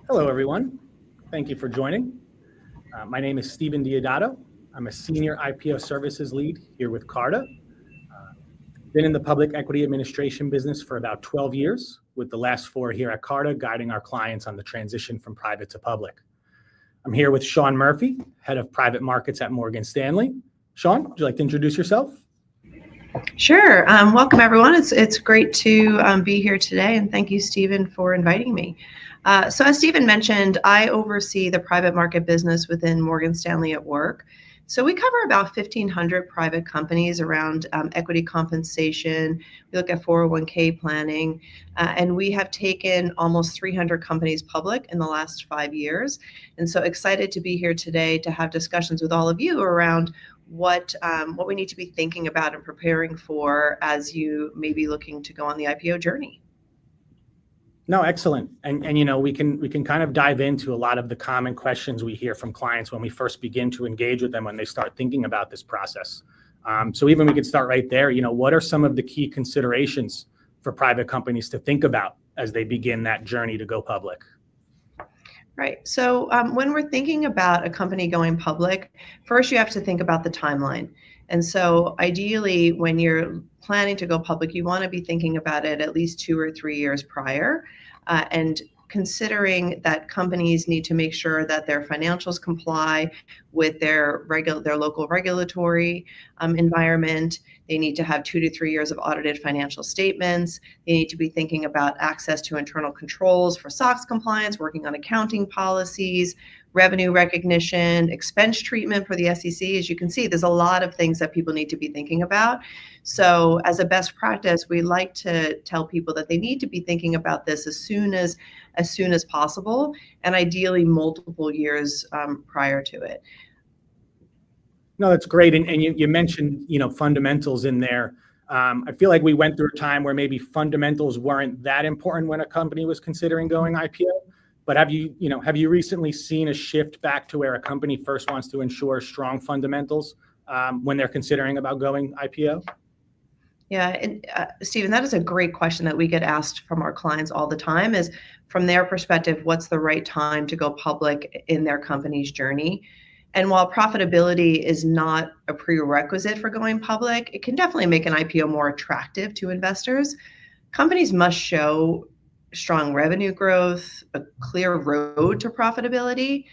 Hello, everyone. Thank you for joining. My name is Stephen Diodato. I'm a senior IPO services lead here with Carta. Been in the public equity administration business for about 12 years, with the last 4 here at Carta guiding our clients on the transition from private to public. I'm here with Shawn Murphy, head of private markets at Morgan Stanley. Shawn, would you like to introduce yourself? Sure. Welcome, everyone. It's great to be here today, and thank you, Stephen, for inviting me. So as Stephen mentioned, I oversee the private market business within Morgan Stanley at Work. So we cover about 1,500 private companies around equity compensation. We look at 401k planning, and we have taken almost 300 companies public in the last 5 years. And so excited to be here today to have discussions with all of you around what we need to be thinking about and preparing for as you may be looking to go on the IPO journey. No, excellent. And you know, we can kind of dive into a lot of the common questions we hear from clients when we first begin to engage with them when they start thinking about this process. So even we could start right there. You know, what are some of the key considerations for private companies to think about as they begin that journey to go public? Right. So when we're thinking about a company going public, first you have to think about the timeline. And so ideally, when you're planning to go public, you want to be thinking about it at least 2 or 3 years prior, and considering that companies need to make sure that their financials comply with their local regulatory environment. They need to have 2 to 3 years of audited financial statements. They need to be thinking about access to internal controls for SOX compliance, working on accounting policies, revenue recognition, expense treatment for the SEC. As you can see, there's a lot of things that people need to be thinking about. So as a best practice, we like to tell people that they need to be thinking about this as soon as possible, and ideally multiple years prior to it. No, that's great. And you mentioned, you know, fundamentals in there. I feel like we went through a time where maybe fundamentals weren't that important when a company was considering going IPO. But have you recently seen a shift back to where a company first wants to ensure strong fundamentals when they're considering about going IPO? Yeah, and Stephen, that is a great question that we get asked from our clients all the time, is from their perspective, what's the right time to go public in their company's journey? And while profitability is not a prerequisite for going public, it can definitely make an IPO more attractive to investors. Companies must show strong revenue growth, a clear road to profitability,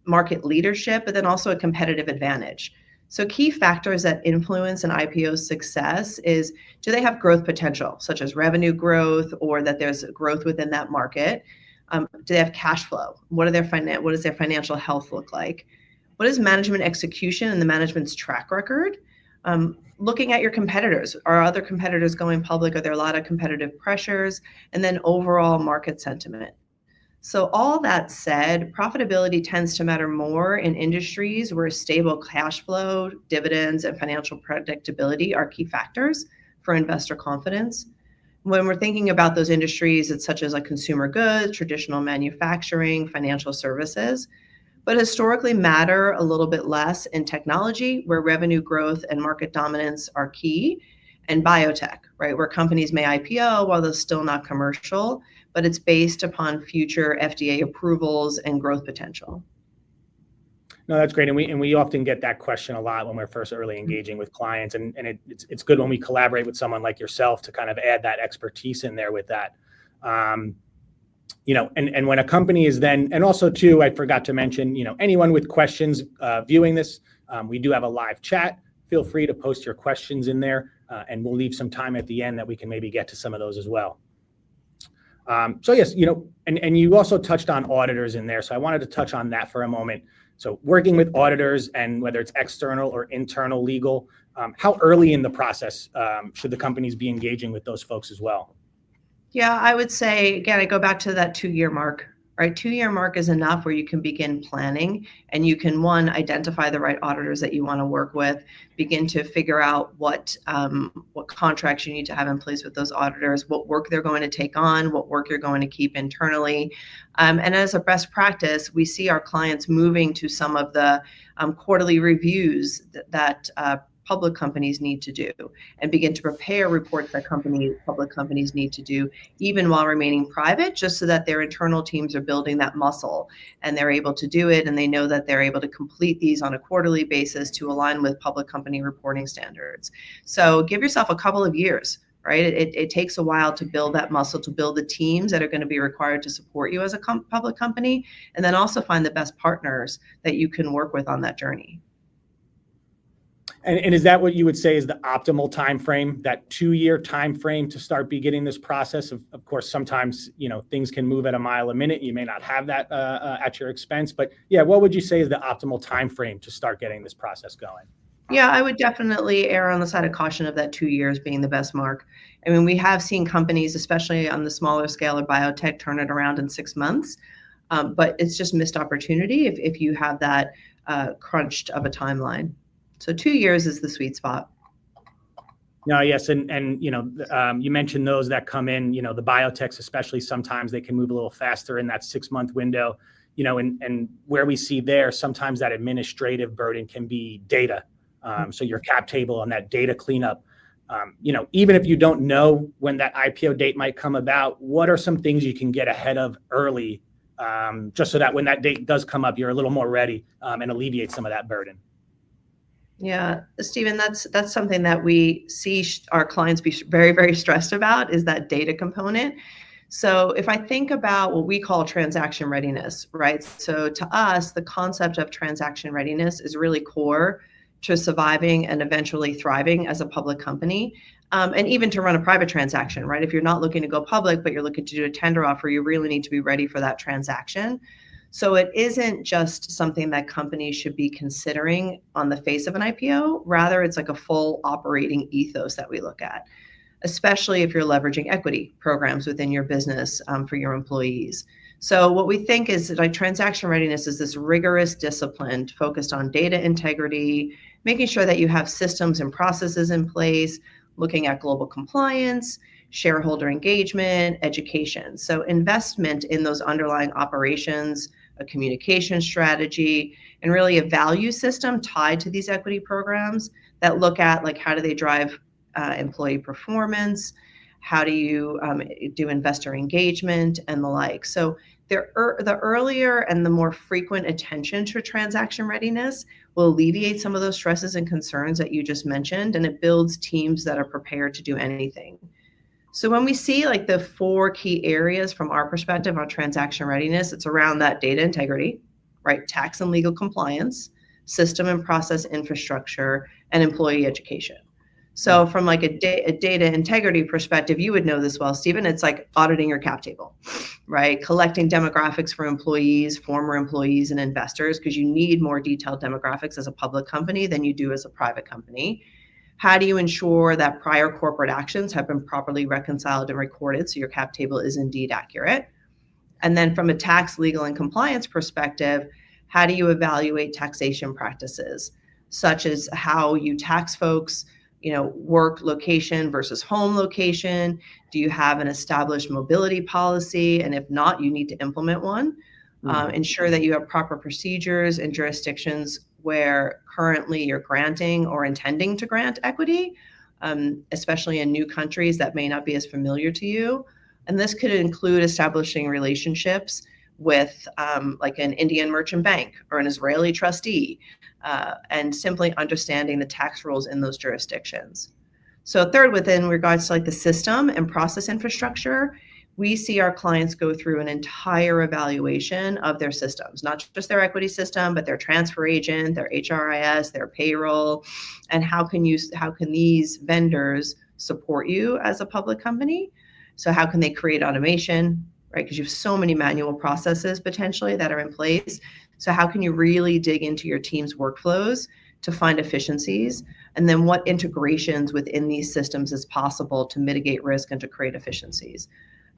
market leadership, but then also a competitive advantage. So key factors that influence an IPO's success is, do they have growth potential, such as revenue growth, or that there's growth within that market? Do they have cash flow? What does their financial health look like? What is management execution and the management's track record? Looking at your competitors. Are other competitors going public? Are there a lot of competitive pressures? And then overall market sentiment. So all that said, profitability tends to matter more in industries where stable cash flow, dividends, and financial predictability are key factors for investor confidence. When we're thinking about those industries, it's such as like consumer goods, traditional manufacturing, financial services, but historically matter a little bit less in technology, where revenue growth and market dominance are key, and biotech, right, where companies may IPO while they're still not commercial, but it's based upon future FDA approvals and growth potential. No, that's great. And we often get that question a lot when we're first early engaging with clients. And it's good when we collaborate with someone like yourself to kind of add that expertise in there with that. You know, and when a company is then, and also too, I forgot to mention, you know, anyone with questions viewing this, we do have a live chat. Feel free to post your questions in there, and we'll leave some time at the end that we can maybe get to some of those as well. So yes, you know, and you also touched on auditors in there. So I wanted to touch on that for a moment. So working with auditors, and whether it's external or internal legal, how early in the process should the companies be engaging with those folks as well? Yeah, I would say, again, I go back to that 2-year mark, right? 2-year mark is enough where you can begin planning, and you can, one, identify the right auditors that you want to work with, begin to figure out what contracts you need to have in place with those auditors, what work they're going to take on, what work you're going to keep internally. And as a best practice, we see our clients moving to some of the quarterly reviews that public companies need to do, and begin to prepare reports that public companies need to do, even while remaining private, just so that their internal teams are building that muscle and they're able to do it, and they know that they're able to complete these on a quarterly basis to align with public company reporting standards. So give yourself a couple of years. Right? It takes a while to build that muscle, to build the teams that are going to be required to support you as a public company, and then also find the best partners that you can work with on that journey. And is that what you would say is the optimal time frame, that 2-year time frame to start beginning this process? Of course, sometimes things can move at a mile a minute. You may not have that at your expense, but yeah, what would you say is the optimal time frame to start getting this process going? Yeah, I would definitely err on the side of caution of that 2 years being the best mark. I mean, we have seen companies, especially on the smaller scale or biotech, turn it around in 6 months, but it's just missed opportunity if you have that crunched of a timeline. So 2 years is the sweet spot. No, yes, and you mentioned those that come in, the biotechs, especially, sometimes they can move a little faster in that 6-month window, and where we see there, sometimes that administrative burden can be data. So your cap table and that data cleanup, even if you don't know when that IPO date might come about, what are some things you can get ahead of early, just so that when that date does come up, you're a little more ready and alleviate some of that burden? Yeah, Stephen, that's something that we see our clients be very, very stressed about, is that data component. So if I think about what we call transaction readiness, right? So to us, the concept of transaction readiness is really core to surviving and eventually thriving as a public company, and even to run a private transaction, right? If you're not looking to go public, but you're looking to do a tender offer, you really need to be ready for that transaction. So it isn't just something that companies should be considering on the face of an IPO. Rather, it's like a full operating ethos that we look at, especially if you're leveraging equity programs within your business for your employees. So what we think is like transaction readiness is this rigorous discipline focused on data integrity, making sure that you have systems and processes in place, looking at global compliance, shareholder engagement, education. So investment in those underlying operations, a communication strategy, and really a value system tied to these equity programs that look at like how do they drive employee performance, how do you do investor engagement and the like. So the earlier and the more frequent attention to transaction readiness will alleviate some of those stresses and concerns that you just mentioned, and it builds teams that are prepared to do anything. So when we see like the 4 key areas from our perspective on transaction readiness, it's around that data integrity, right? Tax and legal compliance, system and process infrastructure, and employee education. So from like a data integrity perspective, you would know this well, Stephen, it's like auditing your cap table, right? Collecting demographics for employees, former employees, and investors, because you need more detailed demographics as a public company than you do as a private company. How do you ensure that prior corporate actions have been properly reconciled and recorded so your cap table is indeed accurate? And then from a tax, legal, and compliance perspective, how do you evaluate taxation practices, such as how you tax folks, work location versus home location? Do you have an established mobility policy? And if not, you need to implement one. Ensure that you have proper procedures in jurisdictions where currently you're granting or intending to grant equity, especially in new countries that may not be as familiar to you. And this could include establishing relationships with like an Indian merchant bank or an Israeli trustee, and simply understanding the tax rules in those jurisdictions. So third, within regards to like the system and process infrastructure, we see our clients go through an entire evaluation of their systems, not just their equity system, but their transfer agent, their HRIS, their payroll, and how can these vendors support you as a public company? So how can they create automation, right? Because you have so many manual processes potentially that are in place. So how can you really dig into your team's workflows to find efficiencies? And then what integrations within these systems is possible to mitigate risk and to create efficiencies?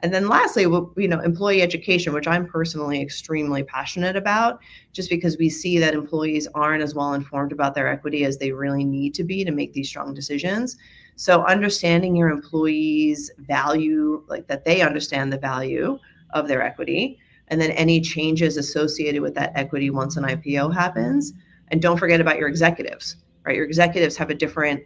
And then lastly, employee education, which I'm personally extremely passionate about, just because we see that employees aren't as well informed about their equity as they really need to be to make these strong decisions. So understanding your employees' value, like that they understand the value of their equity, and then any changes associated with that equity once an IPO happens. And don't forget about your executives, right? Your executives have a different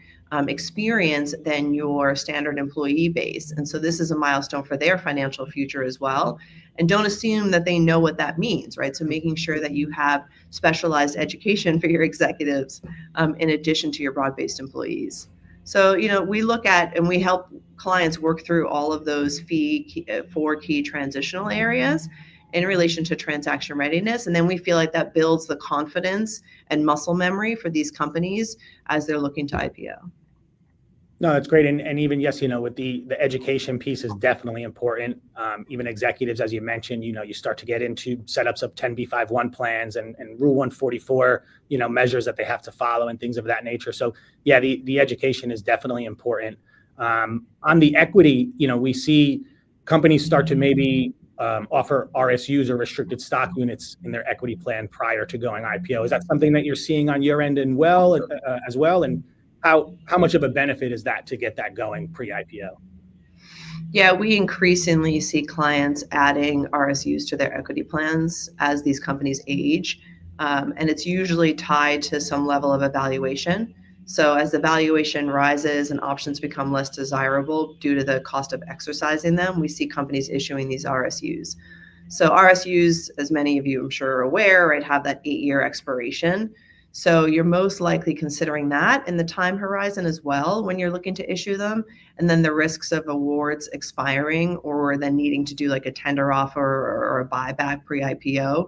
experience than your standard employee base. And so this is a milestone for their financial future as well. And don't assume that they know what that means, right? So making sure that you have specialized education for your executives in addition to your broad-based employees. So, we look at and we help clients work through all of those four key transitional areas in relation to transaction readiness. And then we feel like that builds the confidence and muscle memory for these companies as they're looking to IPO. No, that's great. And even, yes, with the education piece is definitely important. Even executives, as you mentioned, you start to get into setups of 10b5-1 plans and Rule 144, measures that they have to follow and things of that nature. So yeah, the education is definitely important. On the equity, we see companies start to maybe offer RSUs or restricted stock units in their equity plan prior to going IPO. Is that something that you're seeing on your end and as well? And how much of a benefit is that to get that going pre-IPO? Yeah, we increasingly see clients adding RSUs to their equity plans as these companies age. And it's usually tied to some level of evaluation. So as the valuation rises and options become less desirable due to the cost of exercising them, we see companies issuing these RSUs. So RSUs, as many of you I'm sure are aware, right, have that 8-year expiration. So you're most likely considering that in the time horizon as well when you're looking to issue them, and then the risks of awards expiring or then needing to do like a tender offer or a buyback pre-IPO.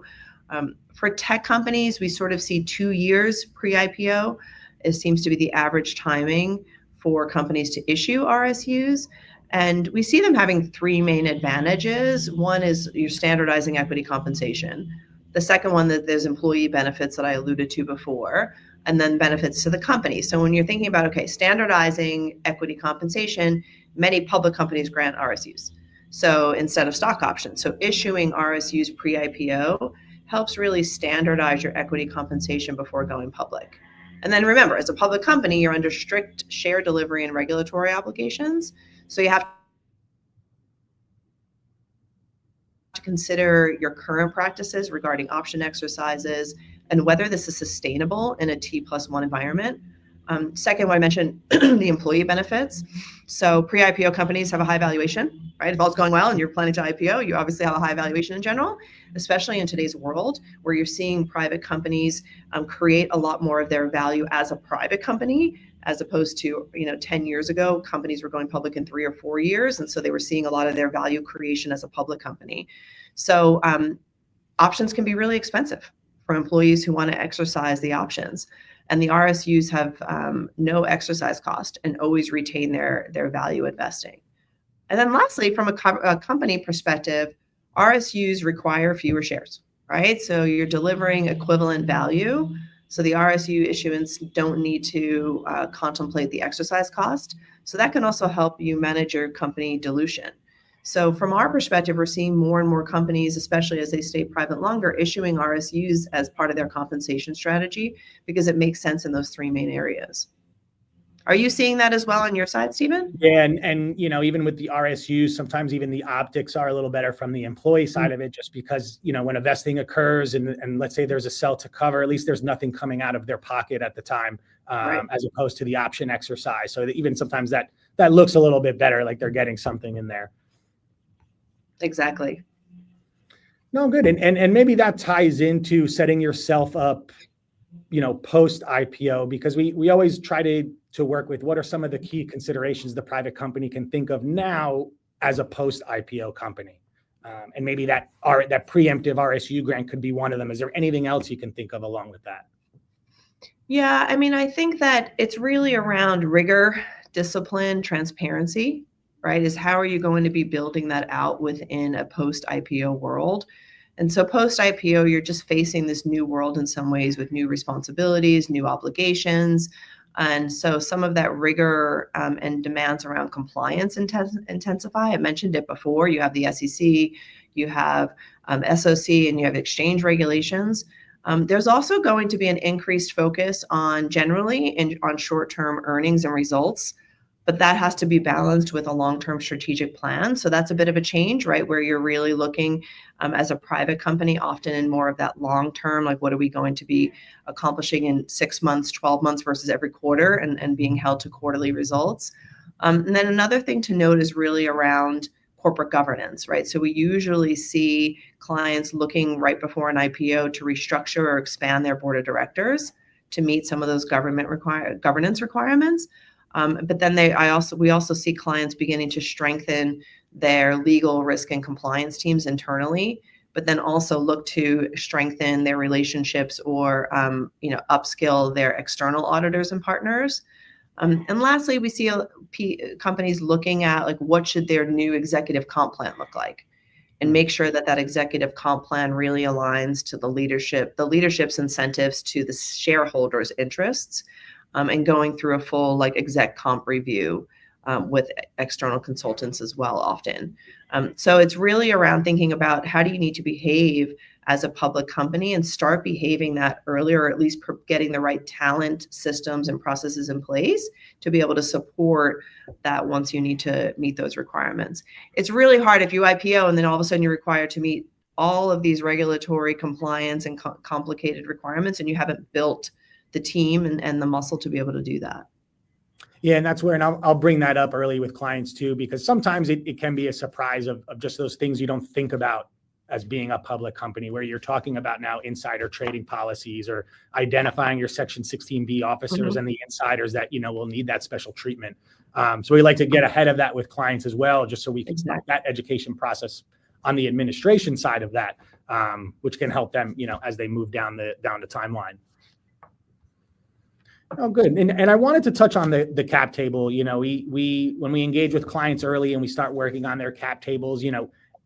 For tech companies, we sort of see 2 years pre-IPO. It seems to be the average timing for companies to issue RSUs. And we see them having 3 main advantages. One is you're standardizing equity compensation. The second one, that there's employee benefits that I alluded to before, and then benefits to the company. So when you're thinking about, okay, standardizing equity compensation, many public companies grant RSUs. So instead of stock options, so issuing RSUs pre-IPO helps really standardize your equity compensation before going public. And then remember, as a public company, you're under strict share delivery and regulatory obligations. So you have to consider your current practices regarding option exercises and whether this is sustainable in a T+1 environment. Second, what I mentioned, the employee benefits. So pre-IPO companies have a high valuation, right? If all's going well and you're planning to IPO, you obviously have a high valuation in general, especially in today's world where you're seeing private companies create a lot more of their value as a private company, as opposed to 10 years ago, companies were going public in 3 or 4 years. And so they were seeing a lot of their value creation as a public company. So options can be really expensive for employees who want to exercise the options. And the RSUs have no exercise cost and always retain their value investing. And then lastly, from a company perspective, RSUs require fewer shares, right? So you're delivering equivalent value. So the RSU issuance don't need to contemplate the exercise cost. So that can also help you manage your company dilution. So from our perspective, we're seeing more and more companies, especially as they stay private longer, issuing RSUs as part of their compensation strategy because it makes sense in those 3 main areas. Are you seeing that as well on your side, Stephen? Yeah, and even with the RSUs, sometimes even the optics are a little better from the employee side of it, just because when a vesting occurs and let's say there's a sell to cover, at least there's nothing coming out of their pocket at the time, right, as opposed to the option exercise. So that even sometimes that looks a little bit better, like they're getting something in there. Exactly. No, good. And maybe that ties into setting yourself up, post IPO, because we always try to work with what are some of the key considerations the private company can think of now as a post IPO company. And maybe that preemptive RSU grant could be one of them. Is there anything else you can think of along with that? Yeah, I think that it's really around rigor, discipline, transparency, right? Is how are you going to be building that out within a post-IPO world? And so post-IPO, you're just facing this new world in some ways with new responsibilities, new obligations. And so some of that rigor and demands around compliance intensify. I mentioned it before. You have the SEC, you have SOC, and you have exchange regulations. There's also going to be an increased focus on generally on short-term earnings and results. but that has to be balanced with a long-term strategic plan. So that's a bit of a change, right? Where you're really looking as a private company, often in more of that long-term, like what are we going to be accomplishing in 6 months, 12 months versus every quarter, and being held to quarterly results. And then another thing to note is really around corporate governance, right? So we usually see clients looking right before an IPO to restructure or expand their board of directors to meet some of those governance requirements. But then we also see clients beginning to strengthen their legal, risk, and compliance teams internally, but then also look to strengthen their relationships or upskill their external auditors and partners. And lastly, we see companies looking at like what should their new executive comp plan look like, and make sure that that executive comp plan really aligns to the leadership's incentives to the shareholders' interests, and going through a full like exec comp review with external consultants as well often. So it's really around thinking about how do you need to behave as a public company and start behaving that earlier, or at least getting the right talent, systems, and processes in place to be able to support that once you need to meet those requirements. It's really hard if you IPO and then all of a sudden you're required to meet all of these regulatory compliance and complicated requirements, and you haven't built the team and the muscle to be able to do that. Yeah, and that's where, and I'll bring that up early with clients too, because sometimes it can be a surprise of just those things you don't think about as being a public company, where you're talking about now insider trading policies or identifying your Section 16B officers and the insiders that, will need that special treatment. So we like to get ahead of that with clients as well, just so we can start that education process on the administration side of that, which can help them, as they move down the timeline. Oh, good. And I wanted to touch on the cap table. We when we engage with clients early and we start working on their cap tables,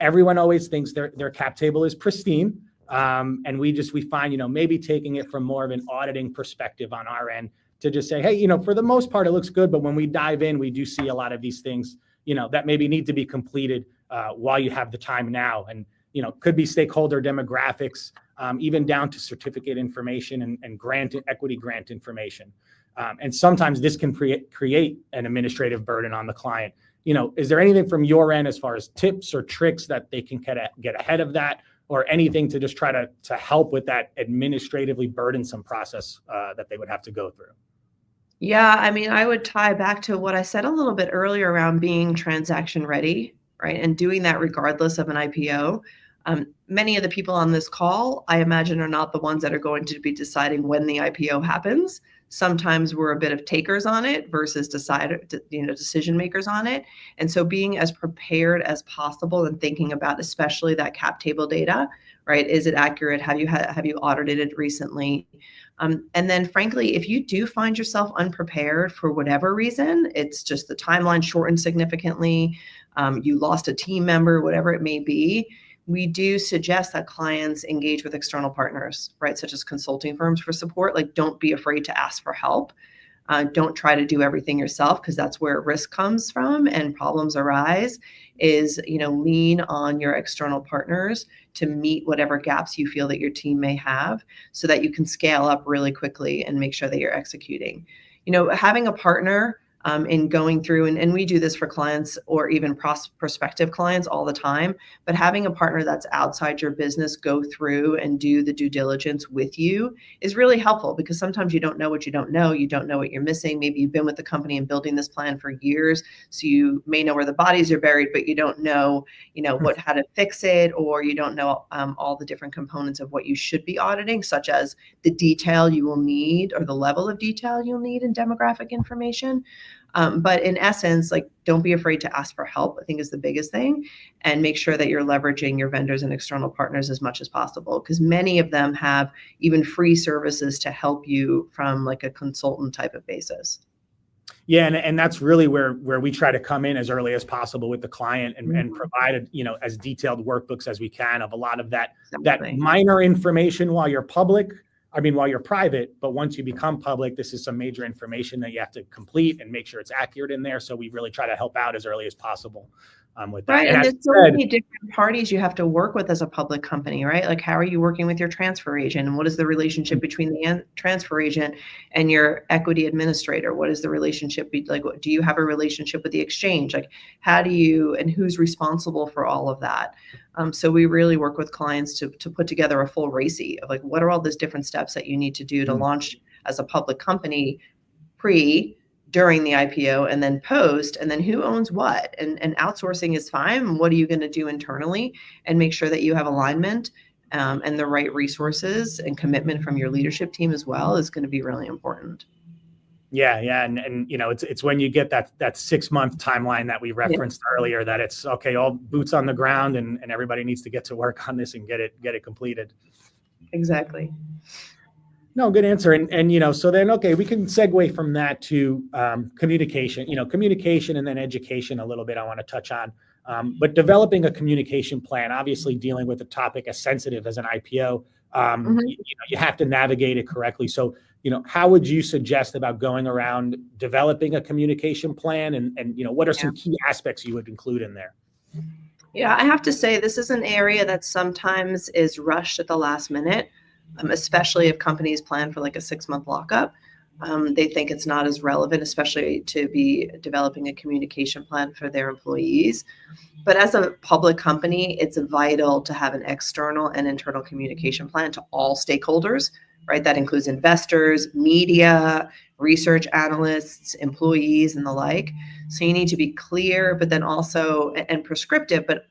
everyone always thinks their cap table is pristine. And we find, maybe taking it from more of an auditing perspective on our end to just say, hey, for the most part, it looks good. But when we dive in, we do see a lot of these things, that maybe need to be completed while you have the time now. And, could be stakeholder demographics, even down to certificate information and equity grant information. And sometimes this can create an administrative burden on the client. Is there anything from your end as far as tips or tricks that they can get ahead of that, or anything to just try to help with that administratively burdensome process that they would have to go through? Yeah, I mean, I would tie back to what I said a little bit earlier around being transaction ready, right? And doing that regardless of an IPO. Many of the people on this call, I imagine, are not the ones that are going to be deciding when the IPO happens. Sometimes we're a bit of takers on it versus decision makers on it. And so being as prepared as possible and thinking about especially that cap table data, right? Is it accurate? Have you audited it recently? And then frankly, if you do find yourself unprepared for whatever reason, it's just the timeline shortened significantly, you lost a team member, whatever it may be, we do suggest that clients engage with external partners, right? Such as consulting firms for support. Like, don't be afraid to ask for help. Don't try to do everything yourself, because that's where risk comes from and problems arise. Lean on your external partners to meet whatever gaps you feel that your team may have, so that you can scale up really quickly and make sure that you're executing. Having a partner in going through, and we do this for clients or even prospective clients all the time, but having a partner that's outside your business go through and do the due diligence with you is really helpful, because sometimes you don't know what you don't know. You don't know what you're missing. Maybe you've been with the company and building this plan for years, so you may know where the bodies are buried, but you don't know, how to fix it, or you don't know all the different components of what you should be auditing, such as the detail you will need or the level of detail you'll need in demographic information. But in essence, don't be afraid to ask for help, I think, is the biggest thing, and make sure that you're leveraging your vendors and external partners as much as possible, because many of them have even free services to help you from a consultant type of basis. Yeah, and that's really where we try to come in as early as possible with the client and provide as detailed workbooks as we can of a lot of that minor information while you're private, but once you become public, this is some major information that you have to complete and make sure it's accurate in there. So we really try to help out as early as possible. with that. Right. And And as there's so you said, many different parties you have to work with as a public company, right? Like, how are you working with your transfer agent? And what is the relationship between the transfer agent and your equity administrator? What is the relationship like? Do you have a relationship with the exchange? Like, how do you, and who's responsible for all of that? So we really work with clients to put together a full RACI of like, what are all those different steps that you need to do to launch as a public company during the IPO, and then post, and then who owns what, and outsourcing is fine. What are you going to do internally, and make sure that you have alignment and the right resources and commitment from your leadership team as well is going to be really important. Yeah, and it's when you get that 6-month timeline that we referenced earlier, that it's okay, all boots on the ground, and everybody needs to get to work on this and get it completed. Exactly. No, good answer. And so then, okay, we can segue from that to communication, communication and then education a little bit I want to touch on. But developing a communication plan, obviously dealing with a topic as sensitive as an IPO, you have to navigate it correctly. So, how would you suggest about going around developing a communication plan, and what are some key aspects you would include in there? Yeah, I have to say this is an area that sometimes is rushed at the last minute, especially if companies plan for like a 6-month lockup. They think it's not as relevant, especially to be developing a communication plan for their employees. But as a public company, it's vital to have an external and internal communication plan to all stakeholders, right? That includes investors, media, research analysts, employees, and the like. So you need to be clear, but then also, and prescriptive, but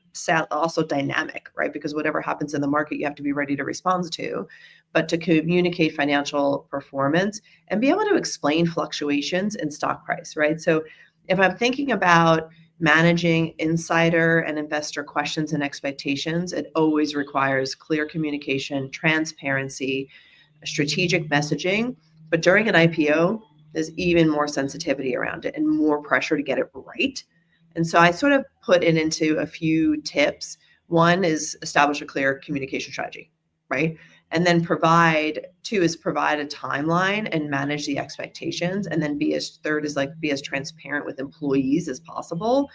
also dynamic, right? Because whatever happens in the market, you have to be ready to respond to, but to communicate financial performance and be able to explain fluctuations in stock price, right? So if I'm thinking about managing insider and investor questions and expectations, it always requires clear communication, transparency, strategic messaging. But during an IPO, there's even more sensitivity around it and more pressure to get it right. And so I sort of put it into a few tips. One is establish a clear communication strategy, right? And then provide a timeline and manage the expectations. And then be as transparent with employees as possible.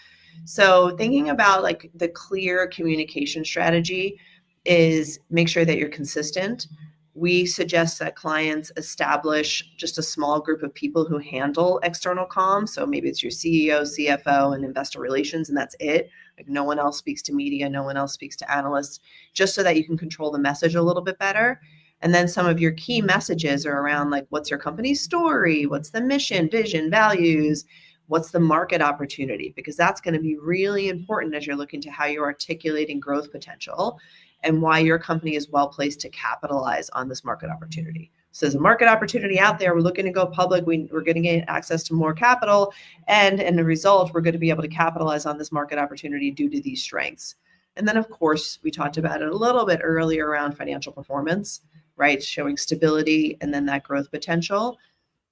So thinking about like the clear communication strategy is make sure that you're consistent. We suggest that clients establish just a small group of people who handle external comms. So maybe it's your CEO, CFO, and investor relations, and that's it. Like no one else speaks to media, no one else speaks to analysts, just so that you can control the message a little bit better. And then some of your key messages are around like, what's your company's story? What's the mission, vision, values? What's the market opportunity? Because that's going to be really important as you're looking to how you're articulating growth potential and why your company is well placed to capitalize on this market opportunity. So there's a market opportunity out there. We're looking to go public. We're going to gain access to more capital. And in the result, we're going to be able to capitalize on this market opportunity due to these strengths. And then, of course, we talked about it a little bit earlier around financial performance, right? Showing stability and then that growth potential.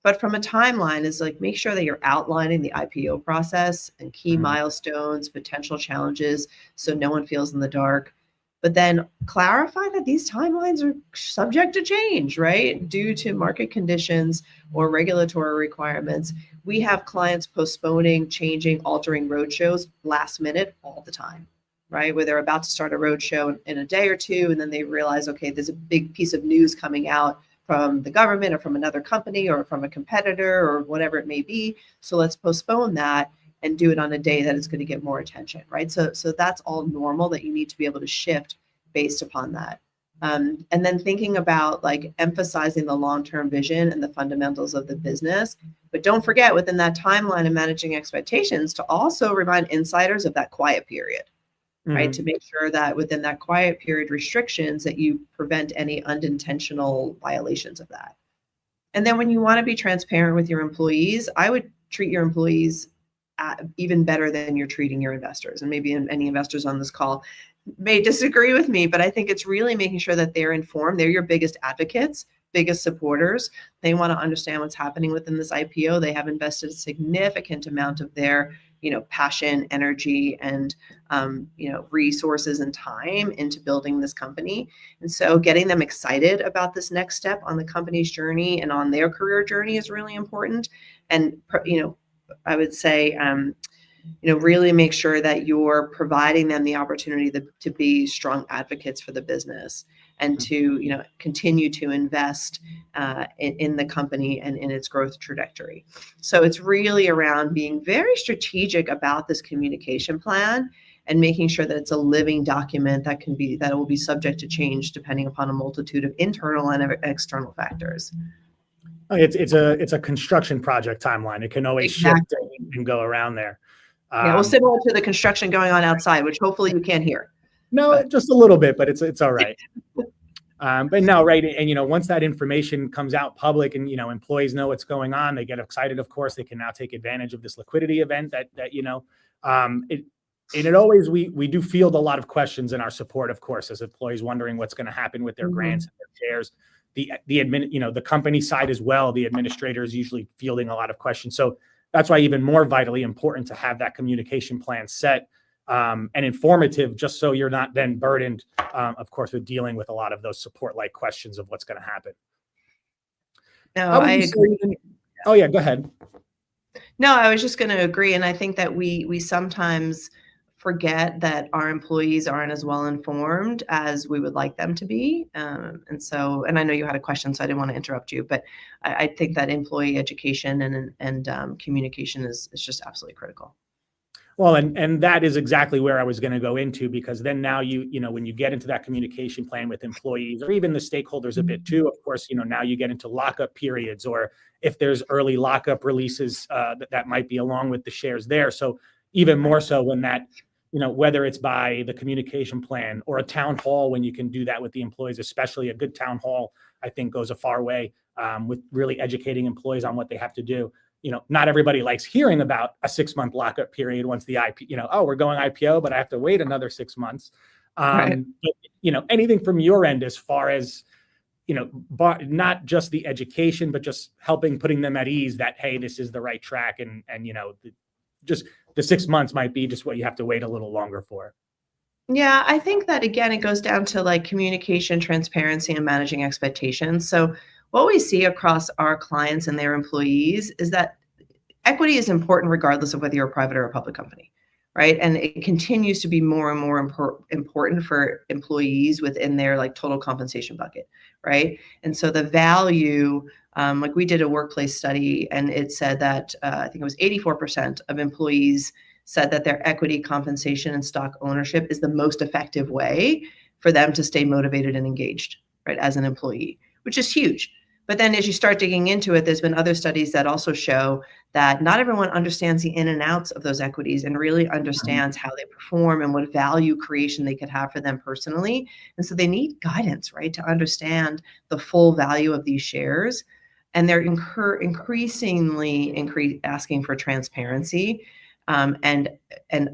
But from a timeline is like, make sure that you're outlining the IPO process and key milestones, potential challenges, so no one feels in the dark. But then clarify that these timelines are subject to change, right? Due to market conditions or regulatory requirements. We have clients postponing, changing, altering roadshows last minute all the time, right? Where they're about to start a roadshow in a day or two, and then they realize, okay, there's a big piece of news coming out from the government or from another company or from a competitor or whatever it may be. So let's postpone that and do it on a day that is going to get more attention, right? So that's all normal, that you need to be able to shift based upon that. And then thinking about like emphasizing the long-term vision and the fundamentals of the business. But don't forget, within that timeline and managing expectations, to also remind insiders of that quiet period, right? To make sure that within that quiet period restrictions, that you prevent any unintentional violations of that. And then when you want to be transparent with your employees, I would treat your employees even better than you're treating your investors. And maybe any investors on this call may disagree with me, but I think it's really making sure that they're informed. They're your biggest advocates, biggest supporters. They want to understand what's happening within this IPO. They have invested a significant amount of their, passion, energy, and, resources and time into building this company. And so getting them excited about this next step on the company's journey and on their career journey is really important. And, I would say, really make sure that you're providing them the opportunity to be strong advocates for the business and to, continue to invest in the company and in its growth trajectory. So it's really around being very strategic about this communication plan and making sure that it's a living document that will be subject to change depending upon a multitude of internal and external factors. It's a construction project timeline. It can always shift and go around there. Well, similar to the construction going on outside, which hopefully you can't hear. No, just a little bit, but it's all right. But no, right. And, once that information comes out public and, employees know what's going on, they get excited. Of course, they can now take advantage of this liquidity event it always, we do field a lot of questions in our support, of course, as employees wondering what's going to happen with their grants and their shares. The company side as well, the administrator is usually fielding a lot of questions. So that's why even more vitally important to have that communication plan set and informative, just so you're not then burdened, of course, with dealing with a lot of those support-like questions of what's going to happen. No, I agree. Oh, yeah, go ahead. No, I was just going to agree. And I think that we sometimes forget that our employees aren't as well informed as we would like them to be. And I know you had a question, so I didn't want to interrupt you, but I think that employee education and communication is just absolutely critical. Well, and that is exactly where I was going to go into, because then now when you get into that communication plan with employees or even the stakeholders a bit too, of course, now you get into lockup periods, or if there's early lockup releases that might be along with the shares there. So even more so when that, whether it's by the communication plan or a town hall, when you can do that with the employees, especially a good town hall, I think goes a far way with really educating employees on what they have to do. Not everybody likes hearing about a 6-month lockup period once the IPO, we're going IPO, but I have to wait another 6 months. Right. But, anything from your end as far as, not just the education, but just putting them at ease that, hey, this is the right track. And just the 6 months might be just what you have to wait a little longer for. Yeah, I think that, again, it goes down to communication, transparency, and managing expectations. So what we see across our clients and their employees is that equity is important regardless of whether you're a private or a public company, right? And it continues to be more and more important for employees within their total compensation bucket, right? And so the value, we did a workplace study, and it said that I think it was 84% of employees said that their equity compensation and stock ownership is the most effective way for them to stay motivated and engaged, right, as an employee, which is huge. But then as you start digging into it, there's been other studies that also show that not everyone understands the in and outs of those equities and really understands how they perform and what value creation they could have for them personally. And so they need guidance, right, to understand the full value of these shares. And they're increasingly asking for transparency and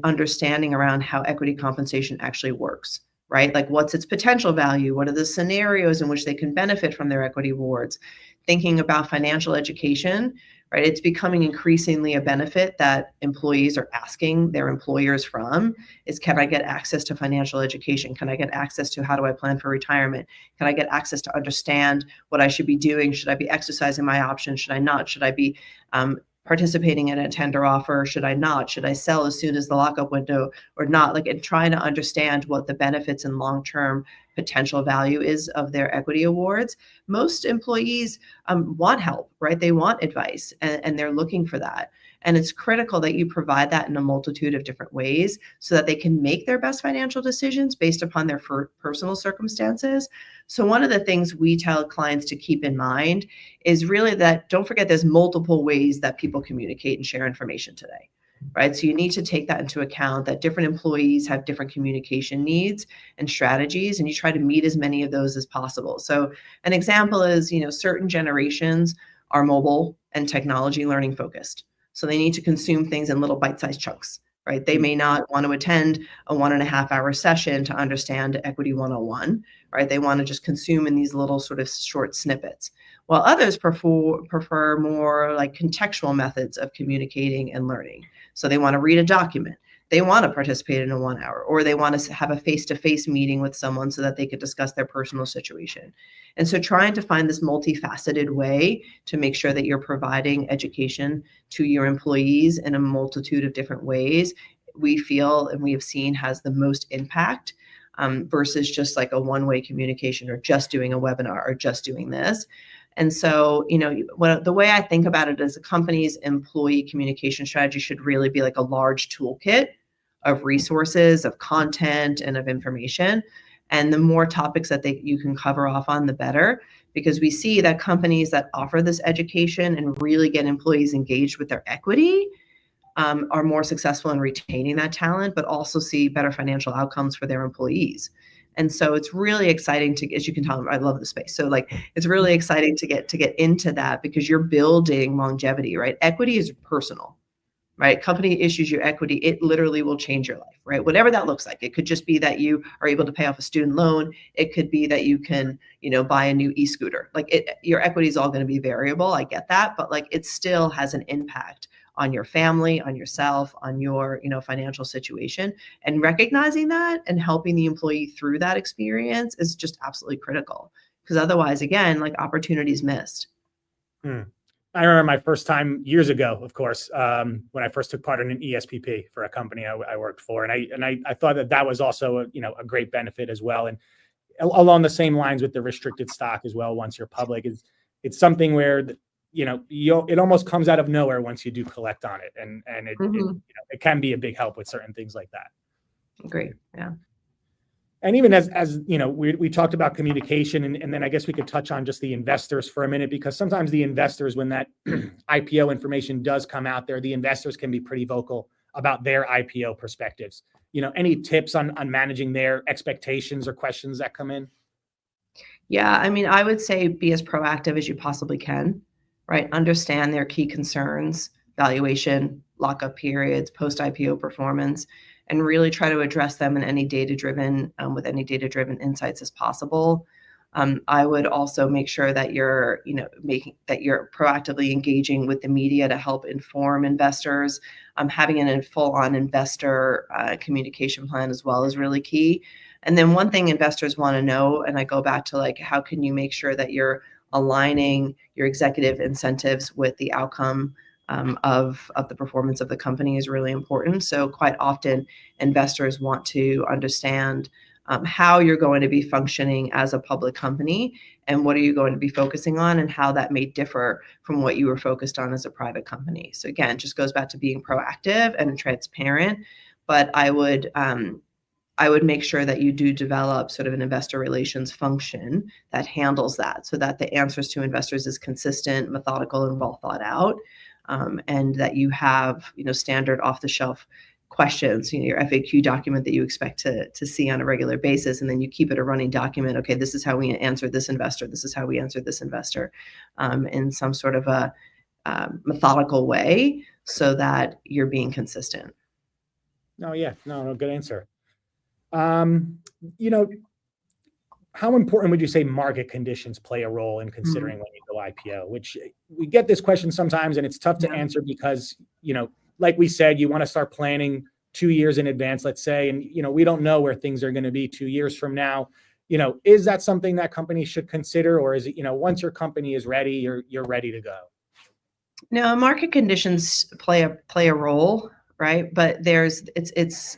understanding around how equity compensation actually works. Right? What's its potential value? What are the scenarios in which they can benefit from their equity awards? Thinking about financial education, right? It's becoming increasingly a benefit that employees are asking their employers from is, can I get access to financial education? Can I get access to how do I plan for retirement? Can I get access to understand what I should be doing? Should I be exercising my options? Should I not? Should I be participating in a tender offer? Should I not? Should I sell as soon as the lockup window or not? And trying to understand what the benefits and long-term potential value is of their equity awards. Most employees want help, right? They want advice and they're looking for that. And it's critical that you provide that in a multitude of different ways so that they can make their best financial decisions based upon their personal circumstances. So one of the things we tell clients to keep in mind is really that don't forget there's multiple ways that people communicate and share information today, right? So you need to take that into account, that different employees have different communication needs and strategies, and you try to meet as many of those as possible. So an example is, certain generations are mobile and technology learning focused. So they need to consume things in little bite-sized chunks, right? They may not want to attend a 1.5-hour session to understand Equity 101, right? They want to just consume in these little sort of short snippets, while others prefer more contextual methods of communicating and learning. So they want to read a document. they want to participate in a 1 hour, or they want to have a face-to-face meeting with someone so that they could discuss their personal situation. And so trying to find this multifaceted way to make sure that you're providing education to your employees in a multitude of different ways, we feel and we have seen has the most impact, versus just like a one-way communication or just doing a webinar or just doing this. And so, the way I think about it is a company's employee communication strategy should really be like a large toolkit of resources, of content, and of information. And the more topics that you can cover off on, the better, because we see that companies that offer this education and really get employees engaged with their equity are more successful in retaining that talent, but also see better financial outcomes for their employees. And so it's really exciting as you can tell, I love the space. So like, it's really exciting to get into that, because you're building longevity, right? Equity is personal, right? Company issues you equity, it literally will change your life, right? Whatever that looks like. It could just be that you are able to pay off a student loan. It could be that you can, buy a new e-scooter. Like your equity is all going to be variable. I get that, but like it still has an impact on your family, on yourself, on your, financial situation. And recognizing that and helping the employee through that experience is just absolutely critical. Because otherwise, again, like opportunities missed. I remember my first time years ago, of course, when I first took part in an ESPP for a company I worked for. And I thought that was also a great benefit as well. And along the same lines with the restricted stock as well, once you're public, it's something where it almost comes out of nowhere once you do collect on it, and it can be a big help with certain things like that. Great, yeah. And even as we talked about communication, and then I guess we could touch on just the investors for a minute, because sometimes the investors, when that IPO information does come out there, the investors can be pretty vocal about their IPO perspectives. Any tips on managing their expectations or questions that come in? Yeah, I mean, I would say be as proactive as you possibly can. Right? Understand their key concerns, valuation, lockup periods, post-IPO performance, and really try to address them in any data-driven, with any data-driven insights as possible. I would also make sure that you're proactively engaging with the media to help inform investors. Having a full-on investor communication plan as well is really key. And then one thing investors want to know, and I go back to like, how can you make sure that you're aligning your executive incentives with the outcome of the performance of the company is really important. So quite often investors want to understand how you're going to be functioning as a public company, and what are you going to be focusing on, and how that may differ from what you were focused on as a private company. So again, it just goes back to being proactive and transparent. But I would make sure that you do develop sort of an investor relations function that handles that, so that the answers to investors is consistent, methodical, and well thought out, and that you have standard off-the-shelf questions, your FAQ document that you expect to see on a regular basis, and then you keep it a running document. Okay, this is how we answered this investor. This is how we answered this investor, in some sort of a methodical way, so that you're being consistent. No, good answer. How important would you say market conditions play a role in considering when you go IPO? Which we get this question sometimes, and it's tough to answer because, like we said, you want to start planning 2 years in advance, let's say, and, we don't know where things are going to be 2 years from now. Is that something that companies should consider, or is it, once your company is ready, you're ready to go? No, market conditions play a role. Right. But it's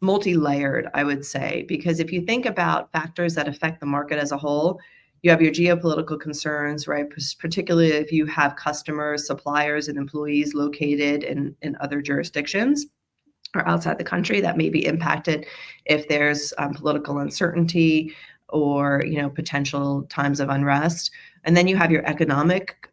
multi-layered, I would say, because if you think about factors that affect the market as a whole, you have your geopolitical concerns, right? Particularly if you have customers, suppliers, and employees located in other jurisdictions or outside the country that may be impacted if there's political uncertainty or, potential times of unrest. And then you have your economic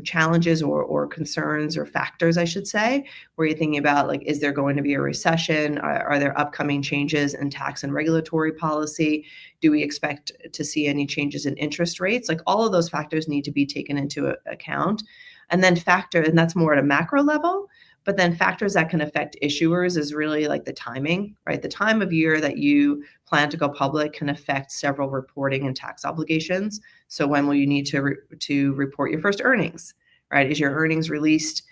challenges or concerns or factors, I should say, where you're thinking about, like, is there going to be a recession? Are there upcoming changes in tax and regulatory policy? Do we expect to see any changes in interest rates? Like, all of those factors need to be taken into account. And then and that's more at a macro level. But then factors that can affect issuers is really like the timing, right? The time of year that you plan to go public can affect several reporting and tax obligations. So when will you need to report your first earnings, right? Is your earnings release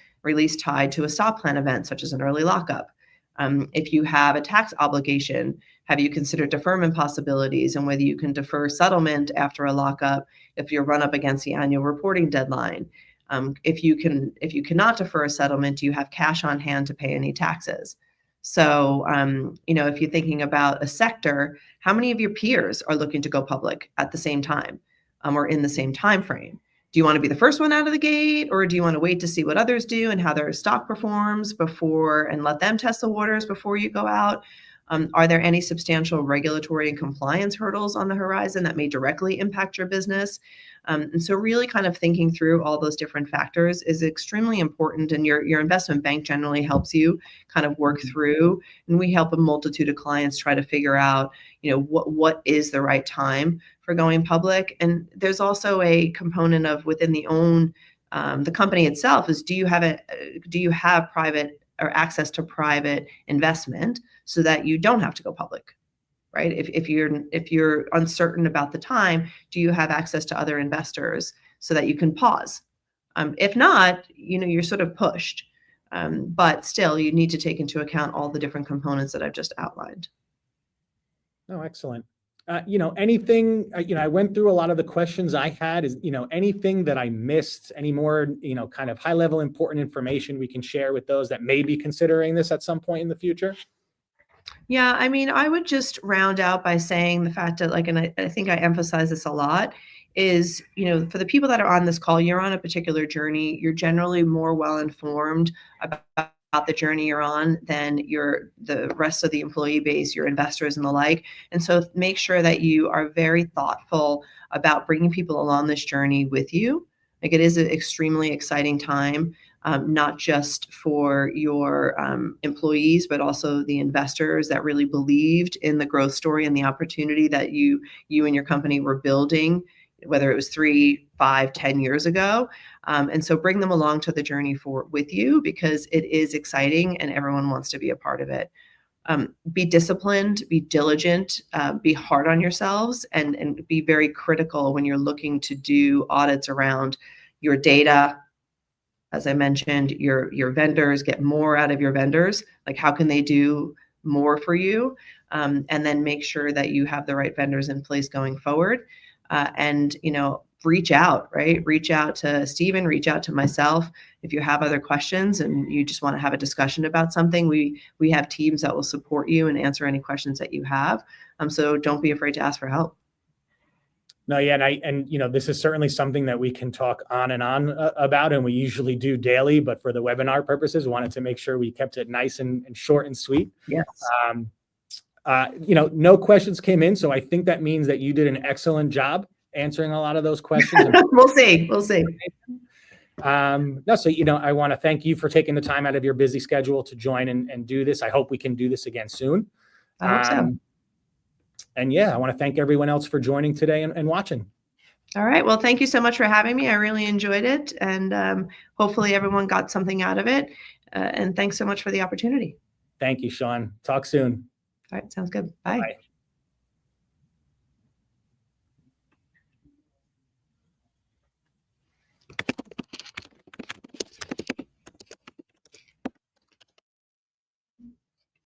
tied to a stop plan event, such as an early lockup? If you have a tax obligation, have you considered deferment possibilities and whether you can defer settlement after a lockup if you're run up against the annual reporting deadline? If you cannot defer a settlement, do you have cash on hand to pay any taxes? So, if you're thinking about a sector, how many of your peers are looking to go public at the same time, or in the same time frame? Do you want to be the first one out of the gate, or do you want to wait to see what others do and how their stock performs before and let them test the waters before you go out? Are there any substantial regulatory and compliance hurdles on the horizon that may directly impact your business? And so really kind of thinking through all those different factors is extremely important. And your investment bank generally helps you kind of work through. And we help a multitude of clients try to figure out, what is the right time for going public. And there's also a component of within the company itself is do you have private or access to private investment so that you don't have to go public, right? If you're uncertain about the time, do you have access to other investors so that you can pause? If not, you're sort of pushed. But still, you need to take into account all the different components that I've just outlined. Oh, excellent. Anything, I went through a lot of the questions I had. Is, anything that I missed, any more, kind of high level important information we can share with those that may be considering this at some point in the future? Yeah, I would just round out by saying the fact that, and I think I emphasize this a lot, is, for the people that are on this call, you're on a particular journey. You're generally more well informed about the journey you're on than the rest of the employee base, your investors and the like. And so make sure that you are very thoughtful about bringing people along this journey with you. Like, it is an extremely exciting time, not just for your employees, but also the investors that really believed in the growth story and the opportunity that you and your company were building, whether it was 3, 5, 10 years ago. And so bring them along to the journey with you, because it is exciting and everyone wants to be a part of it. Be disciplined, be diligent, be hard on yourselves, and be very critical when you're looking to do audits around your data. As I mentioned, your vendors, get more out of your vendors. Like, how can they do more for you? And then make sure that you have the right vendors in place going forward. And reach out, right? Reach out to Stephen, reach out to myself. If you have other questions and you just want to have a discussion about something, we have teams that will support you and answer any questions that you have. So don't be afraid to ask for help. No, yeah, and this is certainly something that we can talk on and on about, and we usually do daily. But for the webinar purposes, we wanted to make sure we kept it nice and short and sweet. Yes. No questions came in, so I think that means that you did an excellent job answering a lot of those questions. We'll see. I want to thank you for taking the time out of your busy schedule to join and do this. I hope we can do this again soon. I hope so. And I want to thank everyone else for joining today and watching. All right. Well, thank you so much for having me. I really enjoyed it. And hopefully everyone got something out of it. And thanks so much for the opportunity. Thank you, Shawn. Talk soon. All right. Sounds good. Bye. Bye.